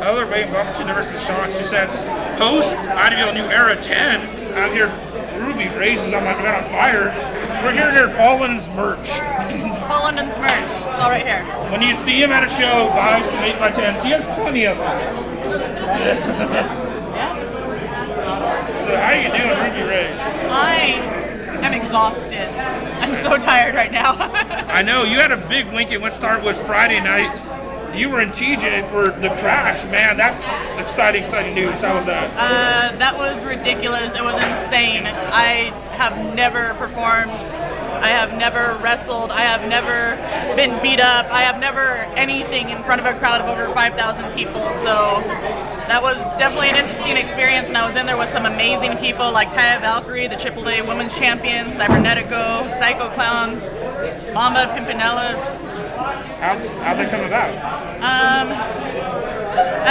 other way, welcome to Dashawsn2cents host, IWL New Era 10. Out here, Ruby Raze is on fire. We're here near Paulin's merch. Paulin's merch. It's all right here. When you see him at a show, buy some 8x10s. He has plenty of them. Yeah. So how you doing, Ruby Raze? I am exhausted. I'm so tired right now. I know, you had a big week. It went start was Friday night. You were in TJ for the crash, man. That's exciting news. How was that? That was ridiculous. It was insane. I have never performed. I have never wrestled. I have never been beat up. I have never anything in front of a crowd of over 5,000 people. So that was definitely an interesting experience. And I was in there with some amazing people like Taya Valkyrie, the AAA Women's Champion, Cybernetico, Psycho Clown, Mamba Pimpinella. How'd they come about? I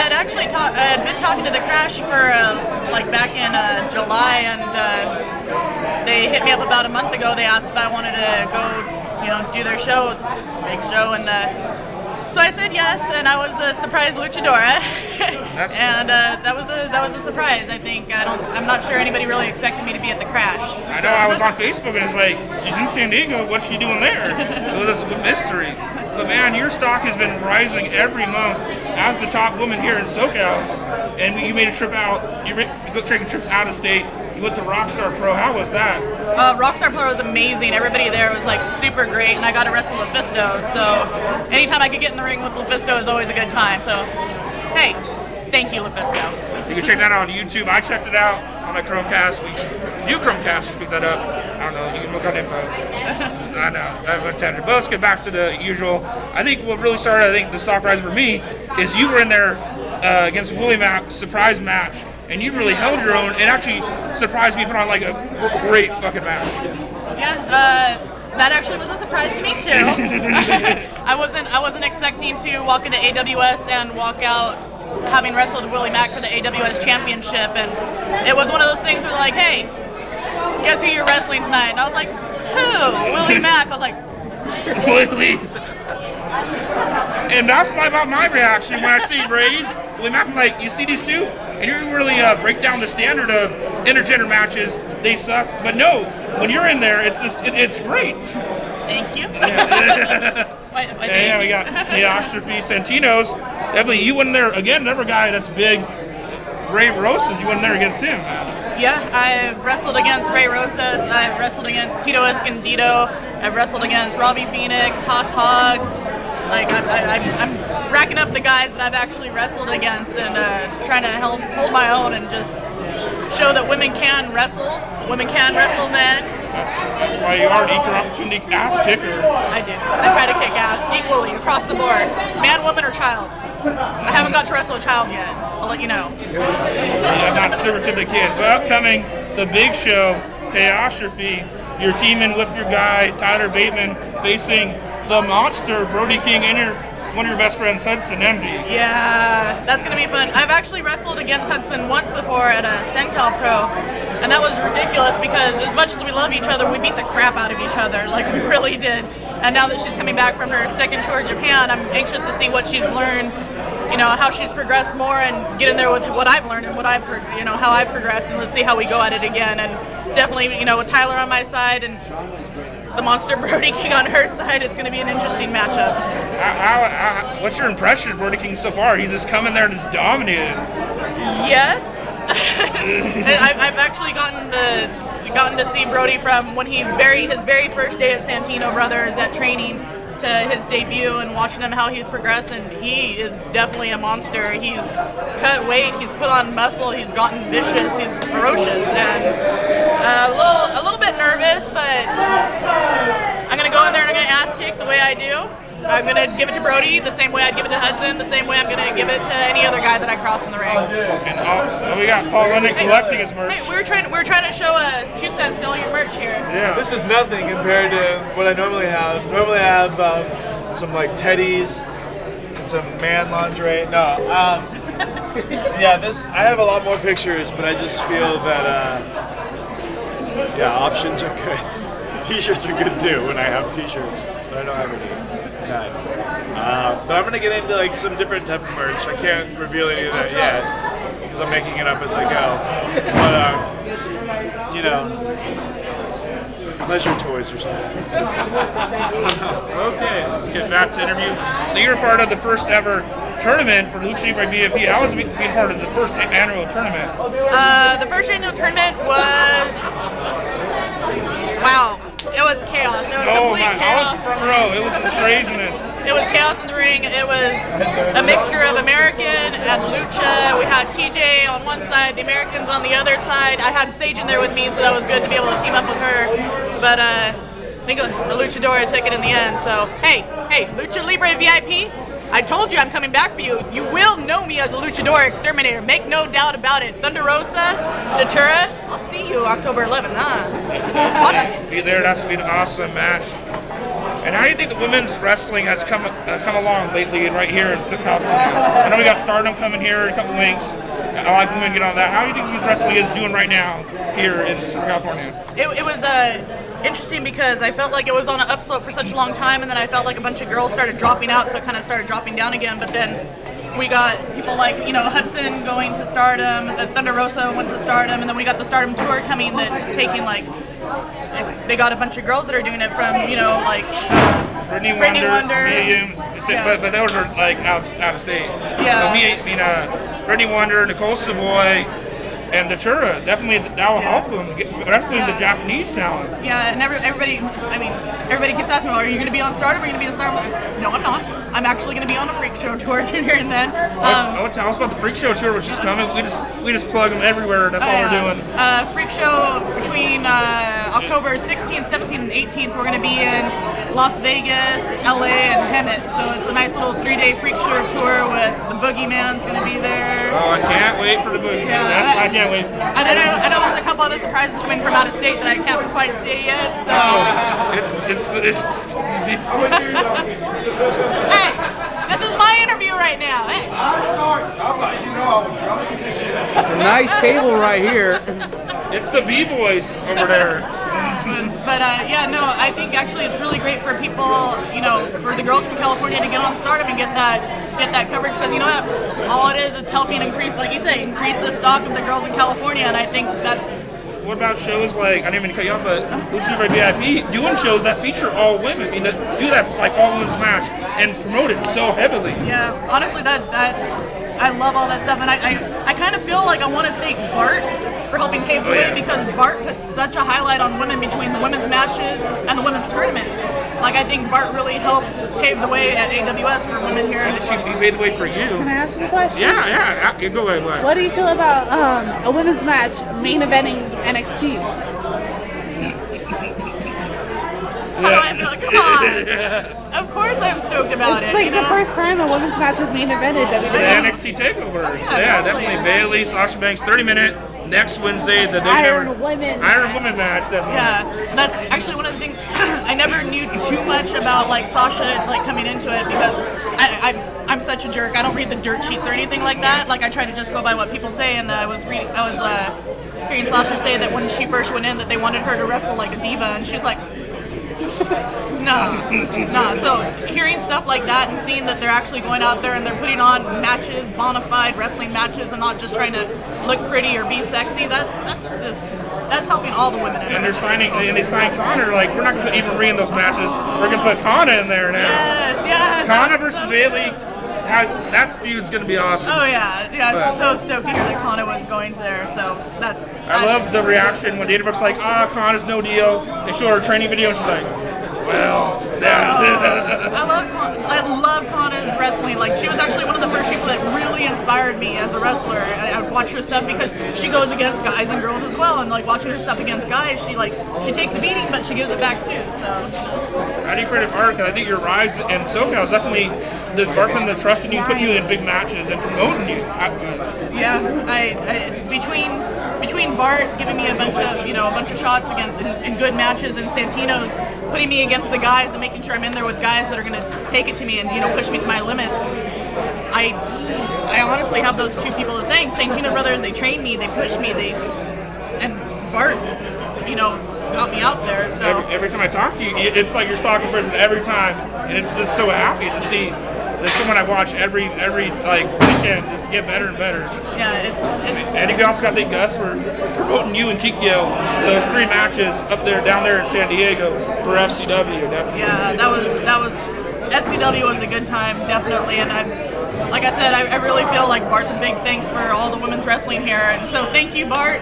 had been talking to the Crash for back in July, and they hit me up about a month ago. They asked if I wanted to go, do their show, big show, and so I said yes, and I was the surprise luchadora, and that was a surprise. I think I'm not sure anybody really expected me to be at the Crash. I know, I was on Facebook and it's like, she's in San Diego. What's she doing there? It was a mystery. But man, your stock has been rising every month as the top woman here in SoCal, and you made a trip out. You go taking trips out of state. You went to Rockstar Pro. How was that? Rockstar Pro was amazing. Everybody there was super great, and I got to wrestle Lufisto. So anytime I could get in the ring with Lufisto is always a good time. So hey, thank you, Lufisto. You can check that out on YouTube. I checked it out on my Chromecast. New Chromecast, you can pick that up. I don't know. You can look on info. I know, that was tangent. But let's get back to the usual. I think what really started, the stock rise for me, is you were in there against Willie Mack, surprise match, and you really held your own, and actually surprised me, put on a great fucking match. Yeah, that actually was a surprise to me too. I wasn't expecting to walk into AWS and walk out having wrestled Willie Mack for the AWS Championship, and it was one of those things where like, hey, guess who you're wrestling tonight? And I was like, who? Willie Mack. I was like, Willie. And that's about my reaction when I see Raze, Willie Mack. I'm like, you see these two? And you really break down the standard of intergender matches. They suck. But no, when you're in there, it's great. Thank you. Yeah, we got Dashawsn2cents. Definitely, you went in there again. Another guy that's big, Ray Rosas. You went in there against him. Yeah, I've wrestled against Ray Rosas. I've wrestled against Tito Escondido. I've wrestled against Robbie Phoenix, Haas Hogg. I'm racking up the guys that I've actually wrestled against and trying to hold my own and just show that women can wrestle. Women can wrestle men. That's why you are an equal opportunity ass kicker. I do. I try to kick ass equally across the board. Man, woman, or child. I haven't got to wrestle a child yet. I'll let you know. Yeah, not super to the kid. But upcoming, the big show, Dashawsn2cents. You're teaming with your guy, Tyler Bateman, facing the monster, Brody King, and one of your best friends, Hudson Envy. Yeah, that's going to be fun. I've actually wrestled against Hudson once before at a Sencal Pro, and that was ridiculous because as much as we love each other, we beat the crap out of each other. Like, we really did. And now that she's coming back from her second tour of Japan, I'm anxious to see what she's learned, how she's progressed more and get in there with what I've learned and what I've heard, how I've progressed, and let's see how we go at it again. And definitely, with Tyler on my side and the monster Brody King on her side, it's going to be an interesting matchup. What's your impression of Brody King so far? He's just come in there and just dominated. Yes. I've actually gotten to see Brody from when his very first day at Santino Brothers at training to his debut and watching him how he's progressed, and he is definitely a monster. He's cut weight, he's put on muscle, he's gotten vicious, he's ferocious, and a little bit nervous, but I'm gonna go in there and I'm gonna ass kick the way I do. I'm gonna give it to Brody the same way I'd give it to Hudson, the same way I'm gonna give it to any other guy that I cross in the ring. And we got Paul Lennon collecting his merch. Hey, we're trying to show 2 cents all your merch here. Yeah. This is nothing compared to what I normally have. Normally I have some teddies and some man lingerie. No, yeah, I have a lot more pictures, but I just feel that options are good. T-shirts are good too when I have T-shirts, but I don't have any. that. But I'm gonna get into like some different type of merch. I can't reveal any of that yet because I'm making it up as I go. But you know, pleasure toys or something. Okay, let's get back to the interview. So you're part of the first ever tournament for Lucha Libre VIP. How was being part of the first annual tournament? The first annual tournament was, wow, it was chaos. It was complete I chaos. was front row. It was just craziness. It was chaos in the ring. It was a mixture of American and Lucha. We had TJ on one side, the Americans on the other side. I had Sage in there with me, so that was good to be able to team up with her. But I think the Luchadora took it in the end. So, hey, Lucha Libre VIP, I told you I'm coming back for you. You will know me as a Luchador Exterminator. Make no doubt about it. Thunder Rosa, Datura, I'll see you October 11th. Watch it. Be there. That's gonna be an awesome match. And how do you think the women's wrestling has come along lately right here in California? I know we got Stardom coming here in a couple weeks. I like women get on that. How do you think women's wrestling is doing right now here in California? It was interesting because I felt like it was on an upslope for such a long time, and then I felt like a bunch of girls started dropping out, so it kind of started dropping down again. But then we got people like, Hudson going to Stardom, Thunder Rosa went to Stardom, and then we got the Stardom Tour coming that's taking they got a bunch of girls that are doing it from, Brittany Wonder. Mia, but those are like out of state. Yeah. Brittany Wonder, Nicole Savoy, and Datura, definitely that will help them wrestling the Japanese talent. Yeah, and everybody keeps asking, well, are you going to be on Stardom? Are you going to be on Stardom? No, I'm not. I'm actually going to be on a Freak Show tour here and then. Tell us about the Freak Show tour, which is coming. We just plug them everywhere. That's all we're doing. Freak Show between October 16th, 17th, and 18th. We're going to be in Las Vegas, LA, and Hemet. So it's a nice little 3-day Freak Show tour with the Boogeyman's going to be there. Oh, I can't wait for the Boogeyman. Yeah, I can't wait. I know there's a couple other surprises coming from out of state that I can't quite say yet. So. Hey, this is my interview right now. Hey. I'm sorry. I was drunk in this shit. Nice table right here. It's the B-boys over there. But I think actually it's really great for people, for the girls from California to get on Stardom and get that coverage, because you know what, all it is, it's helping increase, like you say, increase the stock of the girls in California, and I think that's. What about shows like, I didn't mean to cut you off, but Lucha Libre VIP doing shows that feature all women, do that like all women's match and promote it so heavily. Yeah, honestly, that I love all that stuff, and I kind of feel like I want to thank Bart for helping pave the way, because Bart puts such a highlight on women between the women's matches and the women's tournaments. Like, I think Bart really helped pave the way at AWS for women here. And she made the way for you. Can I ask you a question? Yeah, go ahead. What do you feel about a women's match main eventing NXT? Come on. Of course I'm stoked about It's it. like the first time a women's match is main evented. The NXT TakeOver. Yeah, definitely. Bayley, Sasha Banks, 30-minute. Next Wednesday, the Iron Women match, definitely. Yeah, that's actually one of the things. I never knew too much about Sasha coming into it, because I'm such a jerk. I don't read the dirt sheets or anything like that. I try to just go by what people say, and I was hearing Sasha say that when she first went in that they wanted her to wrestle like a diva, and she's like, nah. So hearing stuff like that and seeing that they're actually going out there and they're putting on matches, bona fide wrestling matches, and not just trying to look pretty or be sexy, that's helping all the women. And they signed Connor. We're not gonna put Eva Marie in those matches. We're gonna put Kana in there now. Yes. Kana versus Bayley. That feud's gonna be awesome. Oh yeah. So stoked to hear that Kana was going there. So that's. I love the reaction when Dana Brooke's like, Kana's no deal. They show her a training video and she's like, well, yeah. I love Kana's wrestling. She was actually one of the first people that really inspired me as a wrestler. I would watch her stuff because she goes against guys and girls as well, and watching her stuff against guys, she takes a beating, but she gives it back too. So. How do you credit Bart? Because I think your rise in SoCal is definitely the Bart from the trusting you, putting you in big matches, and promoting you. Yeah, between Bart giving me a bunch of shots in good matches, and Santino's putting me against the guys and making sure I'm in there with guys that are going to take it to me and push me to my limits. I honestly have those two people to thank. Santino brothers, they trained me, they pushed me, and Bart, got me out there. So Every time I talk to you, it's like you're stalking person every time, and it's just so happy to see that someone I watch every like weekend just get better and better. yeah, it's And you also got to thank Gus for promoting you and Kikyo those 3 matches down there in San Diego for FCW. Definitely. yeah, that was SCW was a good time, definitely, and like I said, I really feel like Bart's a big thanks for all the women's wrestling here, and so thank you, Bart,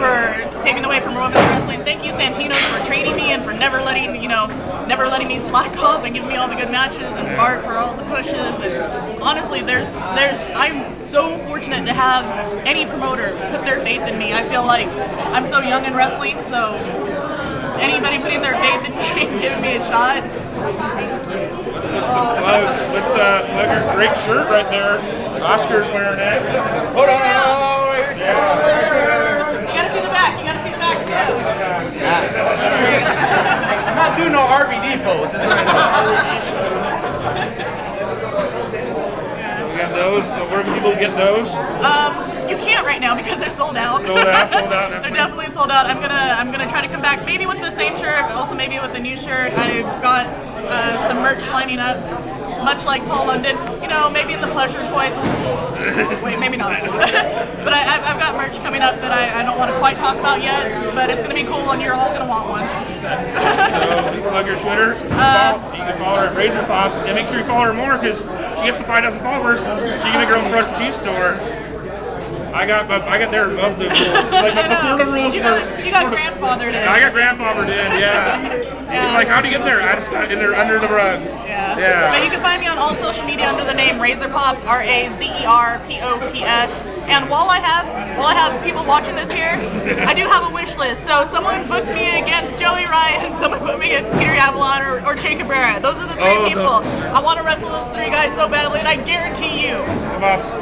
for paving the way for women's wrestling. Thank you, Santino, for training me and for never letting me slack off and giving me all the good matches, and Bart for all the pushes. And honestly, I'm so fortunate to have any promoter put their faith in me. I feel like I'm so young in wrestling, so anybody putting their faith in me and giving me a shot. Put some gloves. Let's plug her great shirt right there. Oscar's wearing it. Hold on. You gotta see the back. You gotta see the back too. I'm not doing no RVD pose. We got those. So where can people get those? You can't right now because they're sold out. Sold out. They're definitely sold out. I'm gonna try to come back maybe with the same shirt, also maybe with the new shirt. I've got some merch lining up, much like Paul London. Maybe in the pleasure toys. Wait, maybe not. But I've got merch coming up that I don't want to quite talk about yet. But it's gonna be cool, and you're all gonna want one. So you plug your Twitter. You can follow her at Razor Pops, and make sure you follow her more because she gets to 5,000 followers. She can make her own prestige store. I got there above the rules. Like before the rules you got grandfathered in. I got grandfathered in, yeah. Like, how'd you get in there? I just got in there under the rug. Yeah. But you can find me on all social media under the name Razor Pops, RAZERPOPS. And while I have people watching this here, I do have a wish list. So someone book me against Joey Ryan, someone put me against Peter Avalon or Che Cabrera. Those are the 3 people. I want to wrestle those 3 guys so badly, and I guarantee you,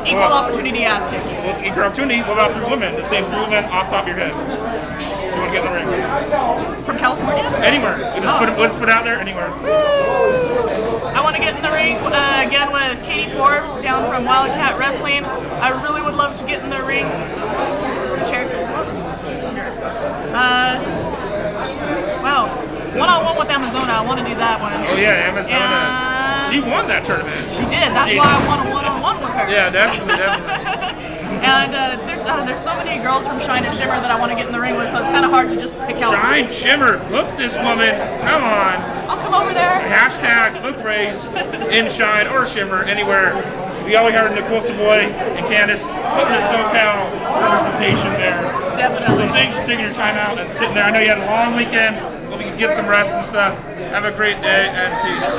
equal opportunity ass kicking. Well, equal opportunity. What about 3 women? The same 3 women off the top of your head. So you want to get in the ring? From California? Anywhere. Let's put it out there. Anywhere. I want to get in the ring again with Katie Forbes down from Wildcat Wrestling. I really would love to get in the ring. Wow. One-on-one with Amazona. I want to do that one. Oh yeah, Amazona. She won that tournament. She did. That's why I want a one-on-one with her. Yeah, definitely. And there's so many girls from Shine and Shimmer that I want to get in the ring with, so it's kind of hard to just pick out. Shine, Shimmer, look this woman. Come on. I'll come over there. Hashtag Luke Raze in Shine or Shimmer, anywhere. We always heard Nicole Savoy and Candace putting the SoCal representation there. Definitely. So thanks for taking your time out and sitting there. I know you had a long weekend, so we can get some rest and stuff. Have a great day and peace.